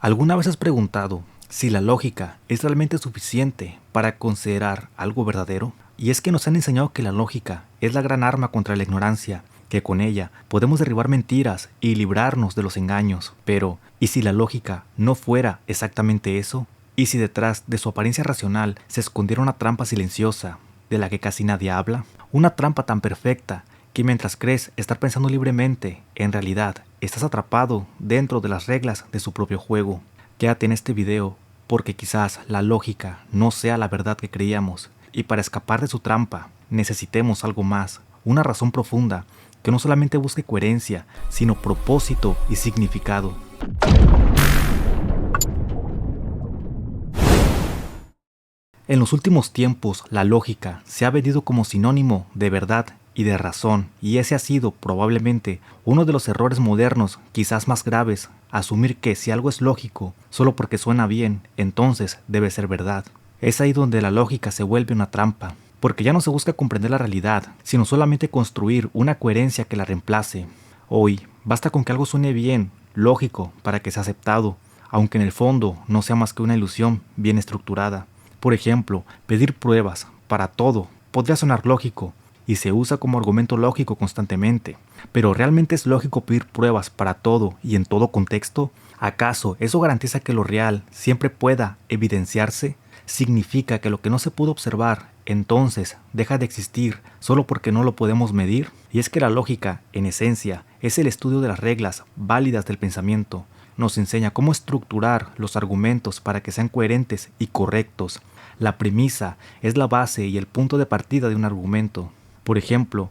¿Alguna vez has preguntado si la lógica es realmente suficiente para considerar algo verdadero? Y es que nos han enseñado que la lógica es la gran arma contra la ignorancia, que con ella podemos derribar mentiras y librarnos de los engaños. Pero, ¿y si la lógica no fuera exactamente eso? ¿Y si detrás de su apariencia racional se escondiera una trampa silenciosa, de la que casi nadie habla? Una trampa tan perfecta que mientras crees estar pensando libremente, en realidad estás atrapado dentro de las reglas de su propio juego. Quédate en este video porque quizás la lógica no sea la verdad que creíamos y para escapar de su trampa necesitemos algo más, una razón profunda que no solamente busque coherencia, sino propósito y significado. En los últimos tiempos, la lógica se ha vendido como sinónimo de verdad y de razón, y ese ha sido probablemente uno de los errores modernos quizás más graves, asumir que si algo es lógico, solo porque suena bien, entonces debe ser verdad. Es ahí donde la lógica se vuelve una trampa, porque ya no se busca comprender la realidad, sino solamente construir una coherencia que la reemplace. Hoy, basta con que algo suene bien, lógico, para que sea aceptado, aunque en el fondo no sea más que una ilusión bien estructurada. Por ejemplo, pedir pruebas para todo podría sonar lógico y se usa como argumento lógico constantemente. ¿Pero realmente es lógico pedir pruebas para todo y en todo contexto? ¿Acaso eso garantiza que lo real siempre pueda evidenciarse? ¿Significa que lo que no se pudo observar entonces deja de existir solo porque no lo podemos medir? Y es que la lógica, en esencia, es el estudio de las reglas válidas del pensamiento. Nos enseña cómo estructurar los argumentos para que sean coherentes y correctos. La premisa es la base y el punto de partida de un argumento. Por ejemplo,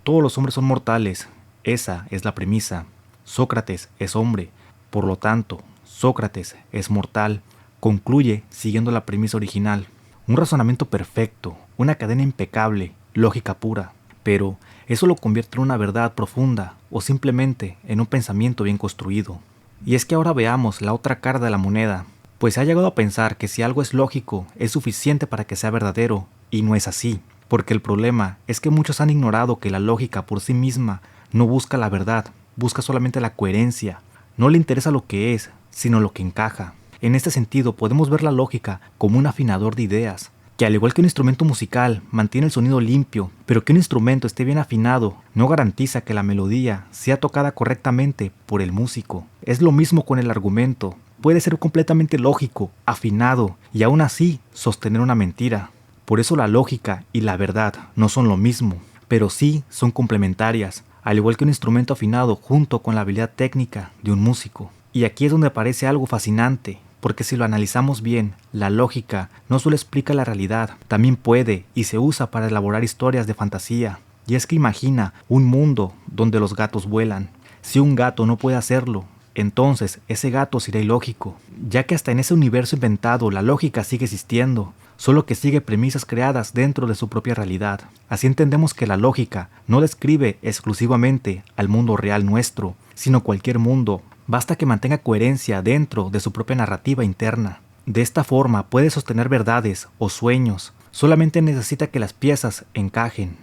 todos los hombres son mortales. Esa es la premisa. Sócrates es hombre. Por lo tanto, Sócrates es mortal. Concluye siguiendo la premisa original. Un razonamiento perfecto, una cadena impecable, lógica pura. Pero, ¿eso lo convierte en una verdad profunda o simplemente en un pensamiento bien construido? Y es que ahora veamos la otra cara de la moneda, pues se ha llegado a pensar que si algo es lógico, es suficiente para que sea verdadero, y no es así, porque el problema es que muchos han ignorado que la lógica por sí misma no busca la verdad, busca solamente la coherencia, no le interesa lo que es, sino lo que encaja. En este sentido podemos ver la lógica como un afinador de ideas, que al igual que un instrumento musical mantiene el sonido limpio, pero que un instrumento esté bien afinado no garantiza que la melodía sea tocada correctamente por el músico. Es lo mismo con el argumento, puede ser completamente lógico, afinado y aún así sostener una mentira. Por eso la lógica y la verdad no son lo mismo, pero sí son complementarias, al igual que un instrumento afinado junto con la habilidad técnica de un músico. Y aquí es donde aparece algo fascinante. Porque si lo analizamos bien, la lógica no solo explica la realidad, también puede y se usa para elaborar historias de fantasía. Y es que imagina un mundo donde los gatos vuelan. Si un gato no puede hacerlo, entonces ese gato será ilógico, ya que hasta en ese universo inventado la lógica sigue existiendo, solo que sigue premisas creadas dentro de su propia realidad. Así entendemos que la lógica no describe exclusivamente al mundo real nuestro, sino cualquier mundo. Basta que mantenga coherencia dentro de su propia narrativa interna. De esta forma puede sostener verdades o sueños, solamente necesita que las piezas encajen.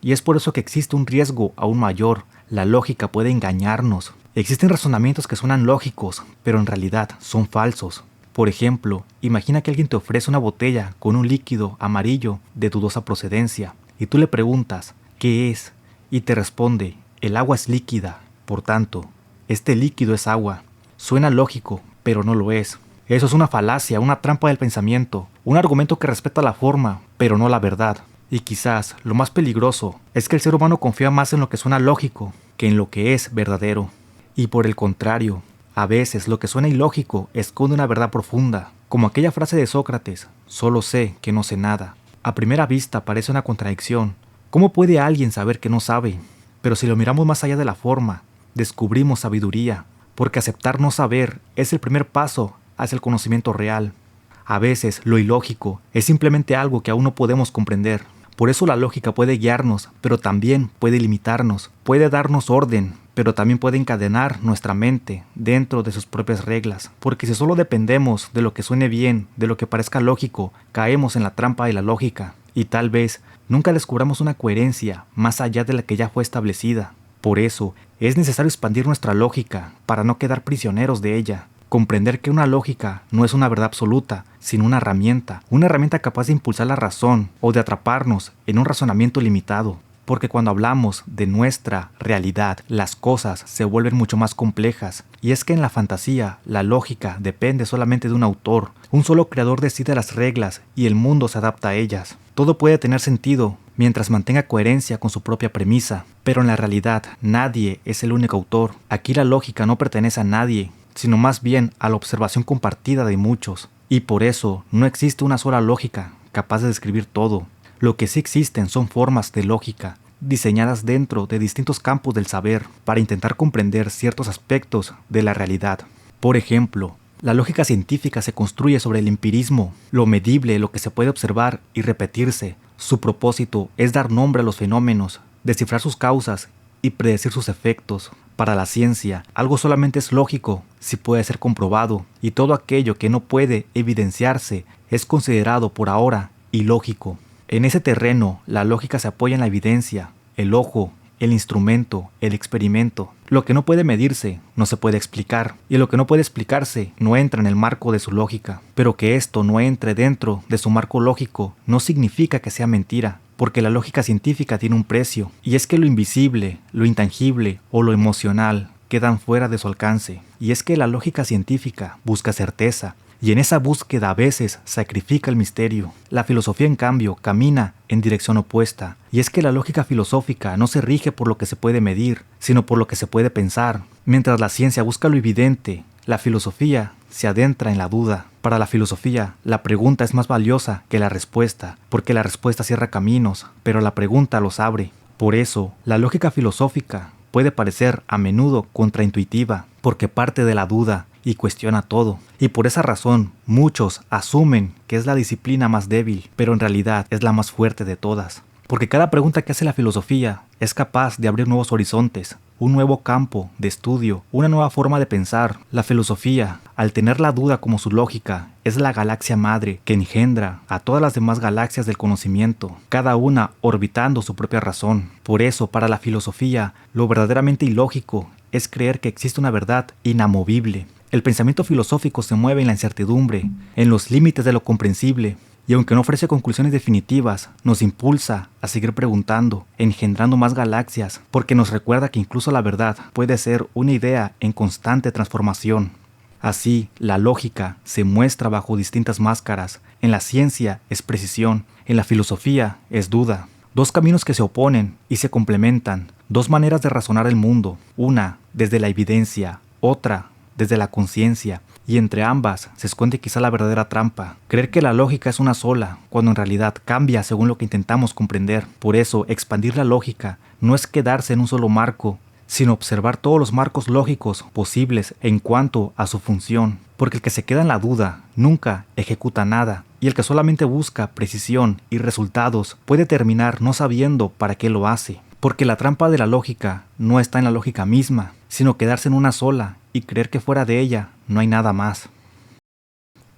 Y es por eso que existe un riesgo aún mayor, la lógica puede engañarnos. Existen razonamientos que suenan lógicos, pero en realidad son falsos. Por ejemplo, imagina que alguien te ofrece una botella con un líquido amarillo de dudosa procedencia, y tú le preguntas, ¿qué es? Y te responde, el agua es líquida, por tanto, este líquido es agua. Suena lógico, pero no lo es. Eso es una falacia, una trampa del pensamiento, un argumento que respeta la forma, pero no la verdad. Y quizás lo más peligroso es que el ser humano confía más en lo que suena lógico que en lo que es verdadero. Y por el contrario, a veces lo que suena ilógico esconde una verdad profunda, como aquella frase de Sócrates, solo sé que no sé nada. A primera vista parece una contradicción. ¿Cómo puede alguien saber que no sabe? Pero si lo miramos más allá de la forma, descubrimos sabiduría, porque aceptar no saber es el primer paso hacia el conocimiento real. A veces lo ilógico es simplemente algo que aún no podemos comprender. Por eso la lógica puede guiarnos, pero también puede limitarnos, puede darnos orden, pero también puede encadenar nuestra mente dentro de sus propias reglas. Porque si solo dependemos de lo que suene bien, de lo que parezca lógico, caemos en la trampa de la lógica, y tal vez nunca descubramos una coherencia más allá de la que ya fue establecida. Por eso, es necesario expandir nuestra lógica para no quedar prisioneros de ella. comprender que una lógica no es una verdad absoluta, sino una herramienta capaz de impulsar la razón o de atraparnos en un razonamiento limitado. Porque cuando hablamos de nuestra realidad, las cosas se vuelven mucho más complejas. Y es que en la fantasía, la lógica depende solamente de un autor. Un solo creador decide las reglas y el mundo se adapta a ellas. Todo puede tener sentido mientras mantenga coherencia con su propia premisa. Pero en la realidad, nadie es el único autor. Aquí la lógica no pertenece a nadie, sino más bien a la observación compartida de muchos. Y por eso no existe una sola lógica capaz de describir todo. Lo que sí existen son formas de lógica, diseñadas dentro de distintos campos del saber para intentar comprender ciertos aspectos de la realidad. Por ejemplo, la lógica científica se construye sobre el empirismo, lo medible, lo que se puede observar y repetirse. Su propósito es dar nombre a los fenómenos, descifrar sus causas y predecir sus efectos. Para la ciencia, algo solamente es lógico si puede ser comprobado, y todo aquello que no puede evidenciarse es considerado por ahora ilógico. En ese terreno, la lógica se apoya en la evidencia, el ojo, el instrumento, el experimento. Lo que no puede medirse, no se puede explicar, y lo que no puede explicarse no entra en el marco de su lógica. Pero que esto no entre dentro de su marco lógico no significa que sea mentira, porque la lógica científica tiene un precio, y es que lo invisible, lo intangible o lo emocional quedan fuera de su alcance. Y es que la lógica científica busca certeza, y en esa búsqueda a veces sacrifica el misterio. La filosofía, en cambio, camina en dirección opuesta. Y es que la lógica filosófica no se rige por lo que se puede medir, sino por lo que se puede pensar. Mientras la ciencia busca lo evidente, la filosofía se adentra en la duda. Para la filosofía, la pregunta es más valiosa que la respuesta, porque la respuesta cierra caminos, pero la pregunta los abre. Por eso, la lógica filosófica puede parecer a menudo contraintuitiva, porque parte de la duda y cuestiona todo. Y por esa razón, muchos asumen que es la disciplina más débil, pero en realidad es la más fuerte de todas. Porque cada pregunta que hace la filosofía es capaz de abrir nuevos horizontes, un nuevo campo de estudio, una nueva forma de pensar. La filosofía, al tener la duda como su lógica, es la galaxia madre que engendra a todas las demás galaxias del conocimiento, cada una orbitando su propia razón. Por eso, para la filosofía, lo verdaderamente ilógico es creer que existe una verdad inamovible. El pensamiento filosófico se mueve en la incertidumbre, en los límites de lo comprensible, y aunque no ofrece conclusiones definitivas, nos impulsa a seguir preguntando, engendrando más galaxias, porque nos recuerda que incluso la verdad puede ser una idea en constante transformación. Así, la lógica se muestra bajo distintas máscaras. En la ciencia es precisión, en la filosofía es duda. Dos caminos que se oponen y se complementan, dos maneras de razonar el mundo, una desde la evidencia, otra desde la conciencia, y entre ambas se esconde quizá la verdadera trampa, creer que la lógica es una sola, cuando en realidad cambia según lo que intentamos comprender. Por eso, expandir la lógica no es quedarse en un solo marco, sino observar todos los marcos lógicos posibles en cuanto a su función, porque el que se queda en la duda nunca ejecuta nada, y el que solamente busca precisión y resultados puede terminar no sabiendo para qué lo hace. Porque la trampa de la lógica no está en la lógica misma, sino quedarse en una sola y creer que fuera de ella no hay nada más.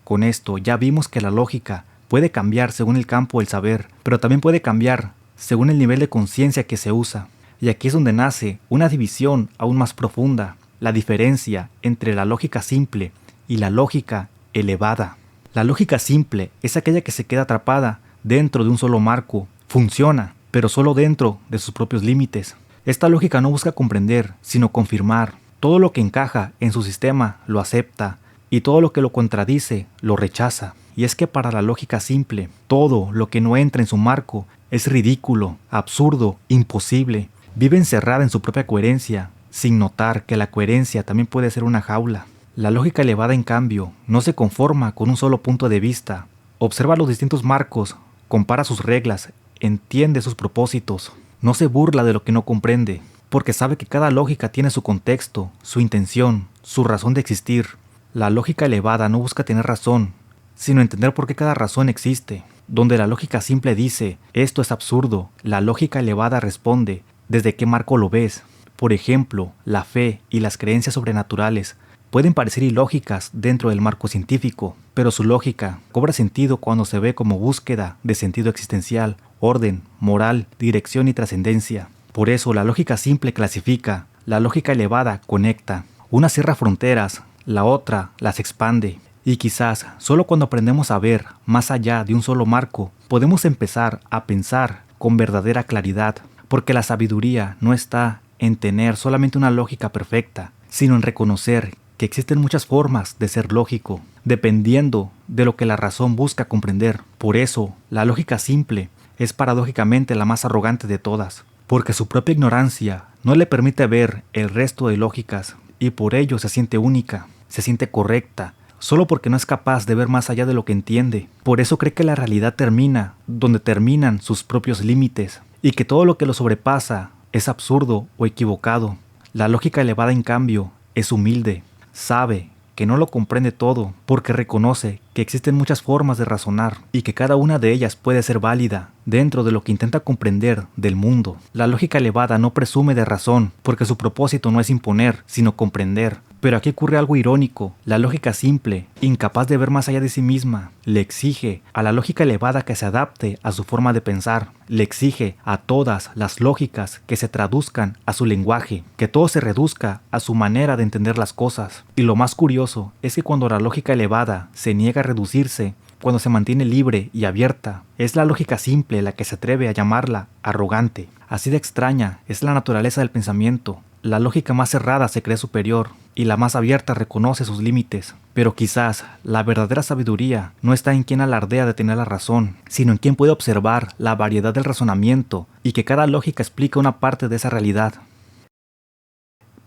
Con esto ya vimos que la lógica puede cambiar según el campo del saber, pero también puede cambiar según el nivel de conciencia que se usa. Y aquí es donde nace una división aún más profunda, la diferencia entre la lógica simple y la lógica elevada. La lógica simple es aquella que se queda atrapada dentro de un solo marco, funciona, pero solo dentro de sus propios límites. Esta lógica no busca comprender, sino confirmar. Todo lo que encaja en su sistema lo acepta, y todo lo que lo contradice lo rechaza. Y es que para la lógica simple, todo lo que no entra en su marco es ridículo, absurdo, imposible. Vive encerrada en su propia coherencia, sin notar que la coherencia también puede ser una jaula. La lógica elevada, en cambio, no se conforma con un solo punto de vista. Observa los distintos marcos, compara sus reglas, entiende sus propósitos. No se burla de lo que no comprende, porque sabe que cada lógica tiene su contexto, su intención, su razón de existir. La lógica elevada no busca tener razón, sino entender por qué cada razón existe. Donde la lógica simple dice, esto es absurdo, la lógica elevada responde, ¿desde qué marco lo ves? Por ejemplo, la fe y las creencias sobrenaturales pueden parecer ilógicas dentro del marco científico, pero su lógica cobra sentido cuando se ve como búsqueda de sentido existencial, orden, moral, dirección y trascendencia. Por eso la lógica simple clasifica, la lógica elevada conecta. Una cierra fronteras, la otra las expande. Y quizás solo cuando aprendemos a ver más allá de un solo marco, podemos empezar a pensar con verdadera claridad, porque la sabiduría no está en tener solamente una lógica perfecta, sino en reconocer que existen muchas formas de ser lógico, dependiendo de lo que la razón busca comprender. Por eso, la lógica simple es paradójicamente la más arrogante de todas, porque su propia ignorancia no le permite ver el resto de lógicas, y por ello se siente única, se siente correcta, solo porque no es capaz de ver más allá de lo que entiende. Por eso cree que la realidad termina donde terminan sus propios límites, y que todo lo que lo sobrepasa es absurdo o equivocado. La lógica elevada, en cambio, es humilde, sabe que no lo comprende todo, porque reconoce que existen muchas formas de razonar y que cada una de ellas puede ser válida dentro de lo que intenta comprender del mundo. La lógica elevada no presume de razón, porque su propósito no es imponer, sino comprender. Pero aquí ocurre algo irónico. La lógica simple, incapaz de ver más allá de sí misma, le exige a la lógica elevada que se adapte a su forma de pensar. Le exige a todas las lógicas que se traduzcan a su lenguaje, que todo se reduzca a su manera de entender las cosas. Y lo más curioso es que cuando la lógica elevada se niega a reducirse, cuando se mantiene libre y abierta, es la lógica simple la que se atreve a llamarla arrogante. Así de extraña es la naturaleza del pensamiento. La lógica más cerrada se cree superior y la más abierta reconoce sus límites. Pero quizás la verdadera sabiduría no está en quien alardea de tener la razón, sino en quien puede observar la variedad del razonamiento y que cada lógica explica una parte de esa realidad.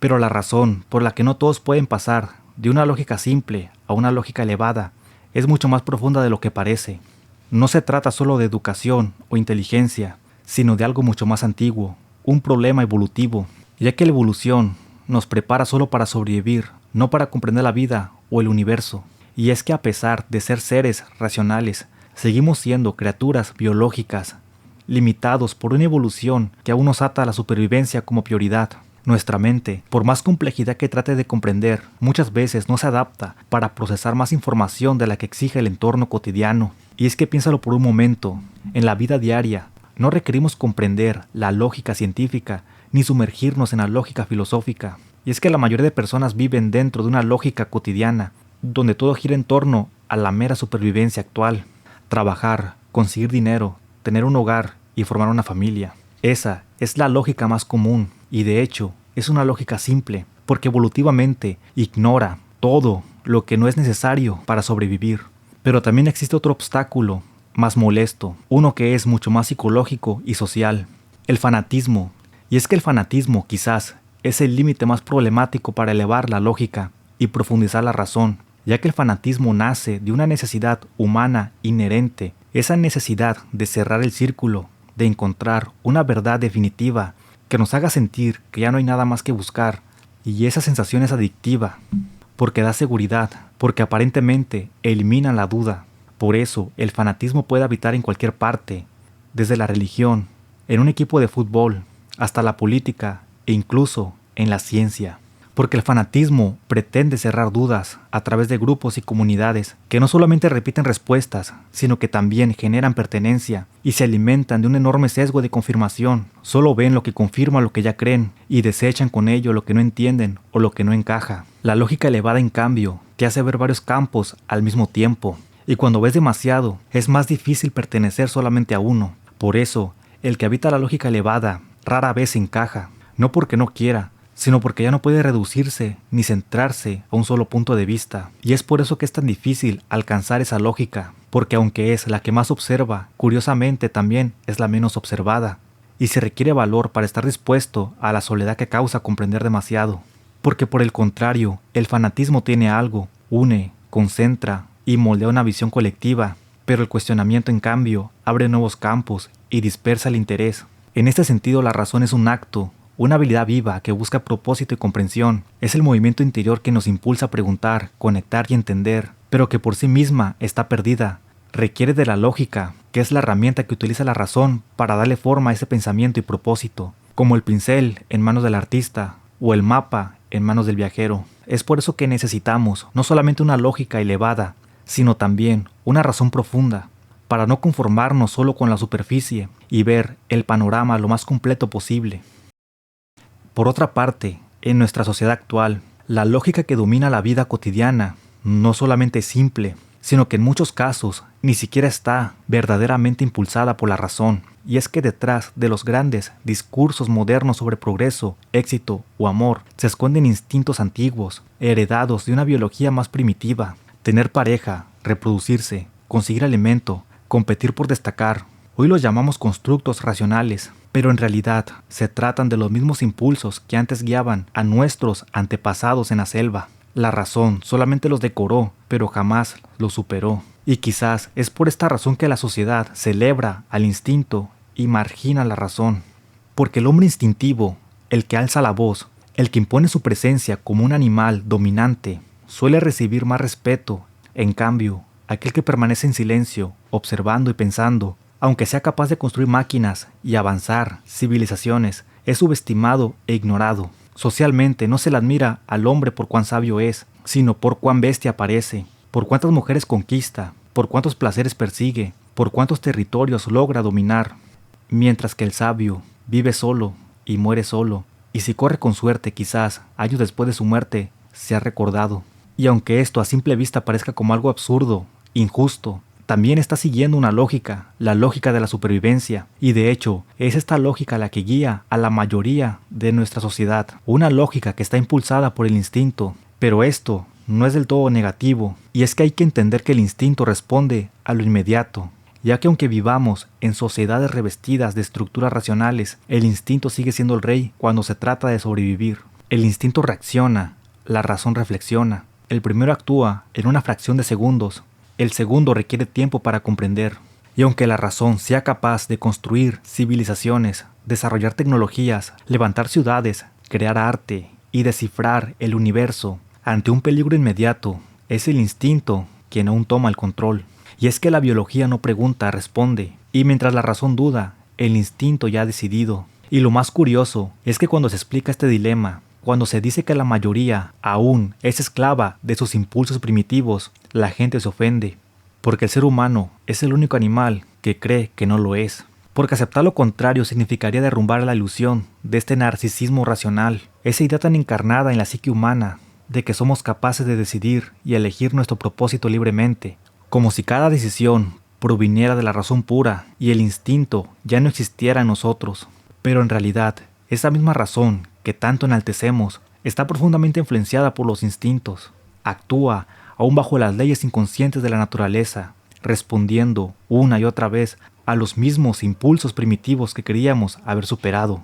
Pero la razón por la que no todos pueden pasar de una lógica simple a una lógica elevada es mucho más profunda de lo que parece. No se trata solo de educación o inteligencia, sino de algo mucho más antiguo, un problema evolutivo, ya que la evolución nos prepara solo para sobrevivir, no para comprender la vida o el universo. Y es que a pesar de ser seres racionales, seguimos siendo criaturas biológicas, limitados por una evolución que aún nos ata a la supervivencia como prioridad. Nuestra mente, por más complejidad que trate de comprender, muchas veces no se adapta para procesar más información de la que exige el entorno cotidiano. Y es que piénsalo por un momento, en la vida diaria, no requerimos comprender la lógica científica, ni sumergirnos en la lógica filosófica. Y es que la mayoría de personas viven dentro de una lógica cotidiana, donde todo gira en torno a la mera supervivencia actual. Trabajar, conseguir dinero, tener un hogar y formar una familia. Esa es la lógica más común, y de hecho, es una lógica simple, porque evolutivamente ignora todo lo que no es necesario para sobrevivir. Pero también existe otro obstáculo, más molesto, uno que es mucho más psicológico y social: el fanatismo. Y es que el fanatismo quizás es el límite más problemático para elevar la lógica y profundizar la razón, ya que el fanatismo nace de una necesidad humana inherente, esa necesidad de cerrar el círculo, de encontrar una verdad definitiva que nos haga sentir que ya no hay nada más que buscar, y esa sensación es adictiva, porque da seguridad, porque aparentemente elimina la duda. Por eso el fanatismo puede habitar en cualquier parte, desde la religión, en un equipo de fútbol, hasta la política e incluso en la ciencia. Porque el fanatismo pretende cerrar dudas a través de grupos y comunidades que no solamente repiten respuestas, sino que también generan pertenencia y se alimentan de un enorme sesgo de confirmación. Solo ven lo que confirma lo que ya creen y desechan con ello lo que no entienden o lo que no encaja. La lógica elevada, en cambio, te hace ver varios campos al mismo tiempo. Y cuando ves demasiado, es más difícil pertenecer solamente a uno. Por eso, el que habita la lógica elevada rara vez encaja, no porque no quiera, sino porque ya no puede reducirse ni centrarse a un solo punto de vista. Y es por eso que es tan difícil alcanzar esa lógica, porque aunque es la que más observa, curiosamente también es la menos observada. Y se requiere valor para estar dispuesto a la soledad que causa comprender demasiado. Porque por el contrario, el fanatismo tiene algo, une, concentra y moldea una visión colectiva, pero el cuestionamiento, en cambio, abre nuevos campos y dispersa el interés. En este sentido, la razón es un acto, una habilidad viva que busca propósito y comprensión. Es el movimiento interior que nos impulsa a preguntar, conectar y entender, pero que por sí misma está perdida. Requiere de la lógica, que es la herramienta que utiliza la razón para darle forma a ese pensamiento y propósito, como el pincel en manos del artista o el mapa en manos del viajero. Es por eso que necesitamos no solamente una lógica elevada, sino también una razón profunda, para no conformarnos solo con la superficie y ver el panorama lo más completo posible. Por otra parte, en nuestra sociedad actual, La lógica que domina la vida cotidiana no solamente es simple, sino que en muchos casos ni siquiera está verdaderamente impulsada por la razón. Y es que detrás de los grandes discursos modernos sobre progreso, éxito o amor, se esconden instintos antiguos, heredados de una biología más primitiva. Tener pareja, reproducirse, conseguir alimento, competir por destacar. Hoy los llamamos constructos racionales, pero en realidad se tratan de los mismos impulsos que antes guiaban a nuestros antepasados en la selva. La razón solamente los decoró, pero jamás los superó. Y quizás es por esta razón que la sociedad celebra al instinto y margina la razón. Porque el hombre instintivo, el que alza la voz, el que impone su presencia como un animal dominante, suele recibir más respeto. En cambio, aquel que permanece en silencio, observando y pensando, aunque sea capaz de construir máquinas y avanzar civilizaciones, es subestimado e ignorado. Socialmente no se le admira al hombre por cuán sabio es, sino por cuán bestia parece, por cuántas mujeres conquista, por cuántos placeres persigue, por cuántos territorios logra dominar. Mientras que el sabio vive solo y muere solo, y si corre con suerte quizás años después de su muerte sea recordado. Y aunque esto a simple vista parezca como algo absurdo, injusto, también está siguiendo una lógica, la lógica de la supervivencia, y de hecho es esta lógica la que guía a la mayoría de nuestra sociedad, una lógica que está impulsada por el instinto. Pero esto no es del todo negativo, y es que hay que entender que el instinto responde a lo inmediato, ya que aunque vivamos en sociedades revestidas de estructuras racionales, el instinto sigue siendo el rey cuando se trata de sobrevivir. El instinto reacciona, la razón reflexiona. El primero actúa en una fracción de segundos, el segundo requiere tiempo para comprender. Y aunque la razón sea capaz de construir civilizaciones, desarrollar tecnologías, levantar ciudades, crear arte y descifrar el universo, ante un peligro inmediato, es el instinto quien aún toma el control. Y es que la biología no pregunta, responde, y mientras la razón duda, el instinto ya ha decidido. Y lo más curioso es que cuando se explica este dilema, cuando se dice que la mayoría aún es esclava de sus impulsos primitivos, la gente se ofende, porque el ser humano es el único animal que cree que no lo es. Porque aceptar lo contrario significaría derrumbar la ilusión de este narcisismo racional, esa idea tan encarnada en la psique humana, de que somos capaces de decidir y elegir nuestro propósito libremente, como si cada decisión proviniera de la razón pura y el instinto ya no existiera en nosotros. Pero en realidad, esa misma razón que tanto enaltecemos está profundamente influenciada por los instintos. Actúa aún bajo las leyes inconscientes de la naturaleza, respondiendo una y otra vez a los mismos impulsos primitivos que creíamos haber superado.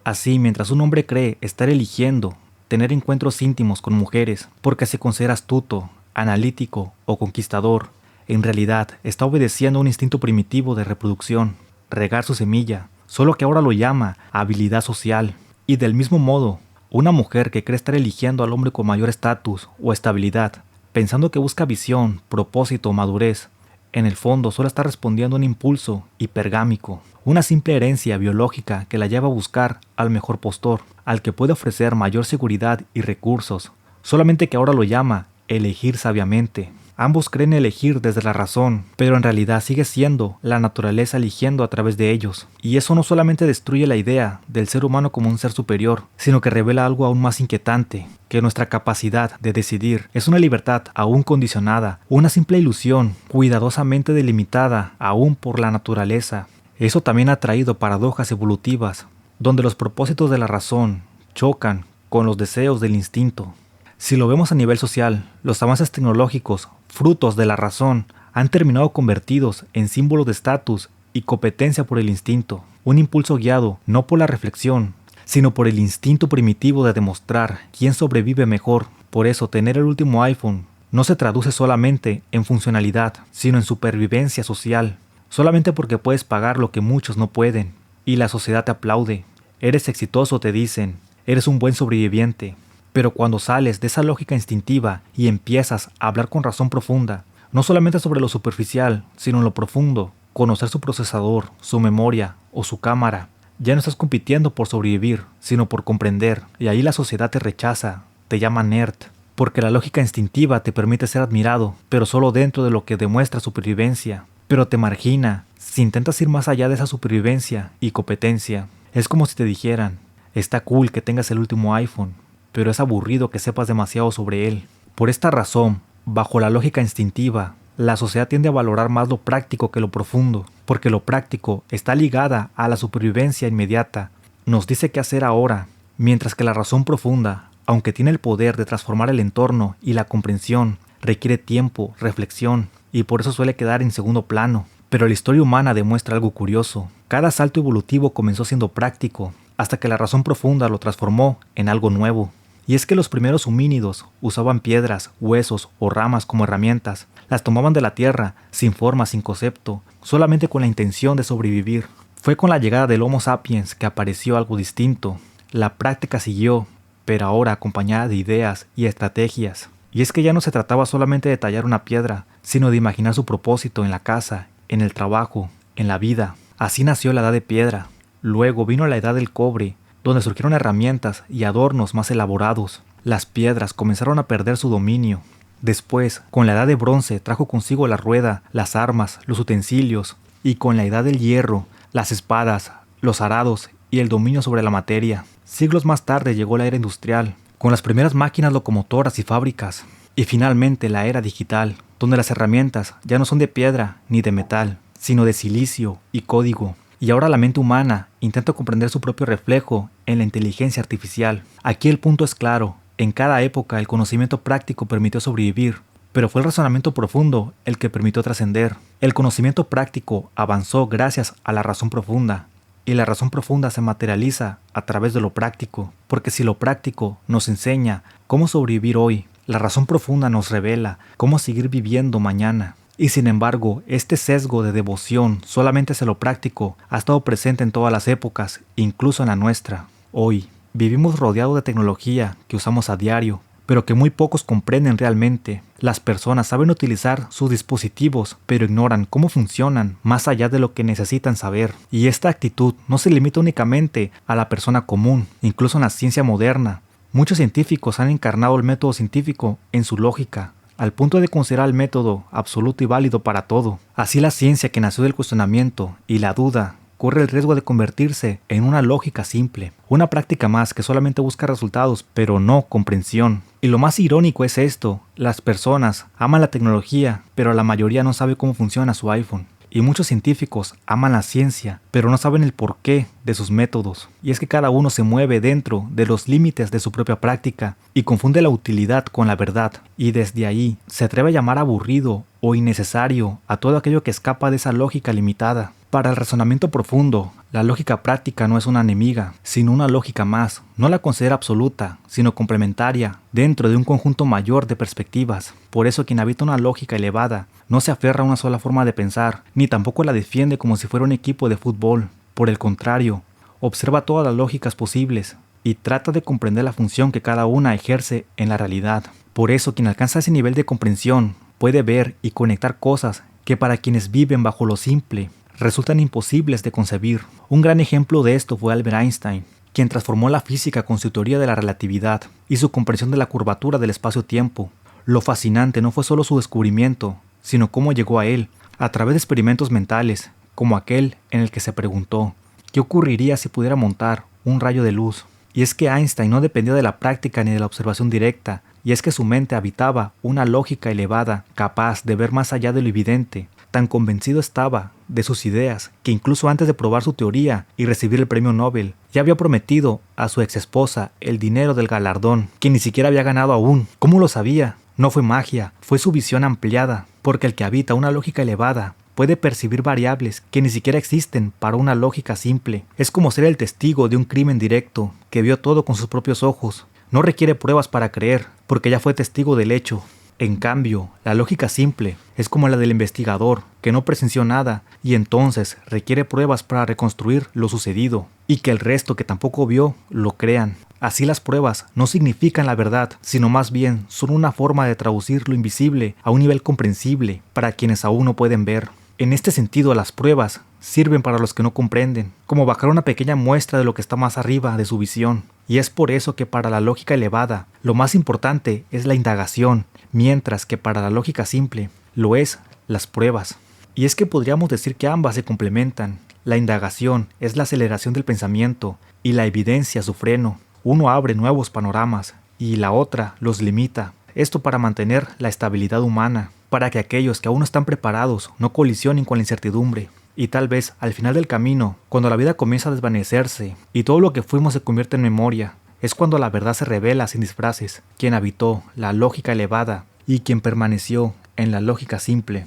Así, mientras un hombre cree estar eligiendo tener encuentros íntimos con mujeres porque se considera astuto, analítico o conquistador, en realidad está obedeciendo a un instinto primitivo de reproducción, regar su semilla, solo que ahora lo llama habilidad social. Y del mismo modo, una mujer que cree estar eligiendo al hombre con mayor estatus o estabilidad, pensando que busca visión, propósito o madurez, en el fondo solo está respondiendo a un impulso hipergámico, una simple herencia biológica que la lleva a buscar al mejor postor, al que puede ofrecer mayor seguridad y recursos, solamente que ahora lo llama elegir sabiamente. Ambos creen elegir desde la razón, pero en realidad sigue siendo la naturaleza eligiendo a través de ellos. Y eso no solamente destruye la idea del ser humano como un ser superior, sino que revela algo aún más inquietante, que nuestra capacidad de decidir es una libertad aún condicionada, una simple ilusión cuidadosamente delimitada aún por la naturaleza. Eso también ha traído paradojas evolutivas, donde los propósitos de la razón chocan con los deseos del instinto. Si lo vemos a nivel social, los avances tecnológicos, frutos de la razón, han terminado convertidos en símbolos de estatus y competencia por el instinto, un impulso guiado no por la reflexión, sino por el instinto primitivo de demostrar quién sobrevive mejor. Por eso, tener el último iPhone no se traduce solamente en funcionalidad, sino en supervivencia social, solamente porque puedes pagar lo que muchos no pueden, y la sociedad te aplaude. Eres exitoso, te dicen, eres un buen sobreviviente. Pero cuando sales de esa lógica instintiva y empiezas a hablar con razón profunda, no solamente sobre lo superficial, sino en lo profundo, conocer su procesador, su memoria o su cámara, ya no estás compitiendo por sobrevivir, sino por comprender, y ahí la sociedad te rechaza, te llama nerd, porque la lógica instintiva te permite ser admirado, pero solo dentro de lo que demuestra supervivencia, pero te margina si intentas ir más allá de esa supervivencia y competencia. Es como si te dijeran, está cool que tengas el último iPhone, pero es aburrido que sepas demasiado sobre él. Por esta razón, bajo la lógica instintiva, la sociedad tiende a valorar más lo práctico que lo profundo, porque lo práctico está ligada a la supervivencia inmediata, nos dice qué hacer ahora, mientras que la razón profunda, aunque tiene el poder de transformar el entorno y la comprensión, requiere tiempo, reflexión, y por eso suele quedar en segundo plano. Pero la historia humana demuestra algo curioso. Cada salto evolutivo comenzó siendo práctico, hasta que la razón profunda lo transformó en algo nuevo. Y es que los primeros homínidos usaban piedras, huesos o ramas como herramientas, las tomaban de la tierra, sin forma, sin concepto, solamente con la intención de sobrevivir. Fue con la llegada del Homo sapiens que apareció algo distinto. La práctica siguió, pero ahora acompañada de ideas y estrategias. Y es que ya no se trataba solamente de tallar una piedra, sino de imaginar su propósito en la casa, en el trabajo, en la vida. Así nació la Edad de Piedra. Luego vino la Edad del Cobre, donde surgieron herramientas y adornos más elaborados. Las piedras comenzaron a perder su dominio. Después, con la Edad de Bronce trajo consigo la rueda, las armas, los utensilios, y con la Edad del Hierro, las espadas, los arados y el dominio sobre la materia. Siglos más tarde llegó la era industrial, con las primeras máquinas locomotoras y fábricas. Y finalmente la era digital, donde las herramientas ya no son de piedra ni de metal, sino de silicio y código. Y ahora la mente humana intenta comprender su propio reflejo en la inteligencia artificial. Aquí el punto es claro, en cada época el conocimiento práctico permitió sobrevivir, pero fue el razonamiento profundo el que permitió trascender. El conocimiento práctico avanzó gracias a la razón profunda, y la razón profunda se materializa a través de lo práctico, porque si lo práctico nos enseña cómo sobrevivir hoy, la razón profunda nos revela cómo seguir viviendo mañana. Y sin embargo, este sesgo de devoción solamente hacia lo práctico ha estado presente en todas las épocas, incluso en la nuestra. Hoy, vivimos rodeados de tecnología que usamos a diario, pero que muy pocos comprenden realmente. Las personas saben utilizar sus dispositivos, pero ignoran cómo funcionan más allá de lo que necesitan saber. Y esta actitud no se limita únicamente a la persona común, incluso en la ciencia moderna. Muchos científicos han encarnado el método científico en su lógica, al punto de considerar el método absoluto y válido para todo. Así la ciencia que nació del cuestionamiento y la duda corre el riesgo de convertirse en una lógica simple, una práctica más que solamente busca resultados, pero no comprensión. Y lo más irónico es esto, las personas aman la tecnología, pero la mayoría no sabe cómo funciona su iPhone. Y muchos científicos aman la ciencia, pero no saben el porqué de sus métodos. Y es que cada uno se mueve dentro de los límites de su propia práctica y confunde la utilidad con la verdad. Y desde ahí se atreve a llamar aburrido o innecesario a todo aquello que escapa de esa lógica limitada. Para el razonamiento profundo, la lógica práctica no es una enemiga, sino una lógica más. No la considera absoluta, sino complementaria, dentro de un conjunto mayor de perspectivas. Por eso quien habita una lógica elevada no se aferra a una sola forma de pensar, ni tampoco la defiende como si fuera un equipo de fútbol. Por el contrario, observa todas las lógicas posibles y trata de comprender la función que cada una ejerce en la realidad. Por eso quien alcanza ese nivel de comprensión puede ver y conectar cosas que para quienes viven bajo lo simple resultan imposibles de concebir. Un gran ejemplo de esto fue Albert Einstein, quien transformó la física con su teoría de la relatividad y su comprensión de la curvatura del espacio-tiempo. Lo fascinante no fue solo su descubrimiento, sino cómo llegó a él, a través de experimentos mentales, como aquel en el que se preguntó, ¿qué ocurriría si pudiera montar un rayo de luz? Y es que Einstein no dependía de la práctica ni de la observación directa, y es que su mente habitaba una lógica elevada, capaz de ver más allá de lo evidente. Tan convencido estaba de sus ideas que incluso antes de probar su teoría y recibir el premio Nobel, ya había prometido a su ex esposa el dinero del galardón, que ni siquiera había ganado aún. ¿Cómo lo sabía? No fue magia, fue su visión ampliada, porque el que habita una lógica elevada puede percibir variables que ni siquiera existen para una lógica simple. Es como ser el testigo de un crimen directo, que vio todo con sus propios ojos. No requiere pruebas para creer, porque ya fue testigo del hecho. En cambio, la lógica simple es como la del investigador, que no presenció nada y entonces requiere pruebas para reconstruir lo sucedido, y que el resto que tampoco vio lo crean. Así las pruebas no significan la verdad, sino más bien son una forma de traducir lo invisible a un nivel comprensible para quienes aún no pueden ver. En este sentido, las pruebas sirven para los que no comprenden, como bajar una pequeña muestra de lo que está más arriba de su visión. Y es por eso que para la lógica elevada, lo más importante es la indagación, mientras que para la lógica simple, lo es las pruebas. Y es que podríamos decir que ambas se complementan. La indagación es la aceleración del pensamiento y la evidencia su freno. Uno abre nuevos panoramas y la otra los limita. Esto para mantener la estabilidad humana, para que aquellos que aún no están preparados no colisionen con la incertidumbre. Y tal vez al final del camino, cuando la vida comienza a desvanecerse y todo lo que fuimos se convierte en memoria, es cuando la verdad se revela sin disfraces, quien habitó la lógica elevada y quien permaneció en la lógica simple.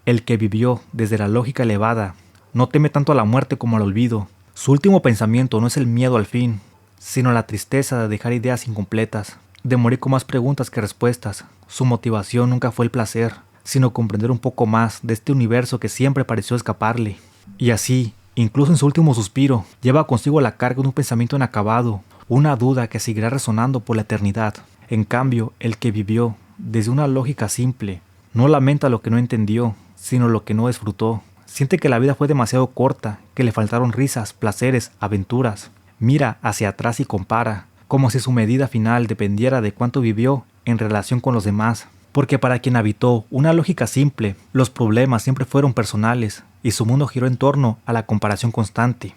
El que vivió desde la lógica elevada no teme tanto a la muerte como al olvido. Su último pensamiento no es el miedo al fin, sino la tristeza de dejar ideas incompletas, de morir con más preguntas que respuestas. Su motivación nunca fue el placer, sino comprender un poco más de este universo que siempre pareció escaparle. Y así, incluso en su último suspiro, lleva consigo la carga de un pensamiento inacabado, una duda que seguirá resonando por la eternidad. En cambio, el que vivió desde una lógica simple, no lamenta lo que no entendió, sino lo que no disfrutó. Siente que la vida fue demasiado corta, que le faltaron risas, placeres, aventuras. Mira hacia atrás y compara, como si su medida final dependiera de cuánto vivió en relación con los demás. Porque para quien habitó una lógica simple, los problemas siempre fueron personales y su mundo giró en torno a la comparación constante.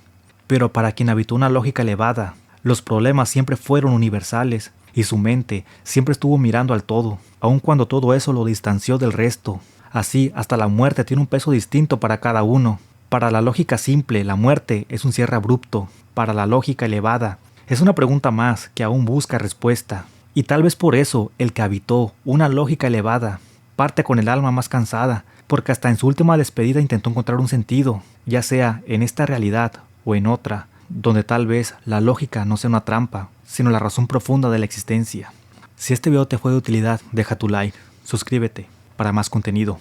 Pero para quien habitó una lógica elevada, los problemas siempre fueron universales y su mente siempre estuvo mirando al todo, aun cuando todo eso lo distanció del resto. Así, hasta la muerte tiene un peso distinto para cada uno. Para la lógica simple, la muerte es un cierre abrupto. Para la lógica elevada, es una pregunta más que aún busca respuesta. Y tal vez por eso, el que habitó una lógica elevada parte con el alma más cansada, porque hasta en su última despedida intentó encontrar un sentido, ya sea en esta realidad o en otra, donde tal vez la lógica no sea una trampa, sino la razón profunda de la existencia. Si este video te fue de utilidad, deja tu like, suscríbete para más contenido.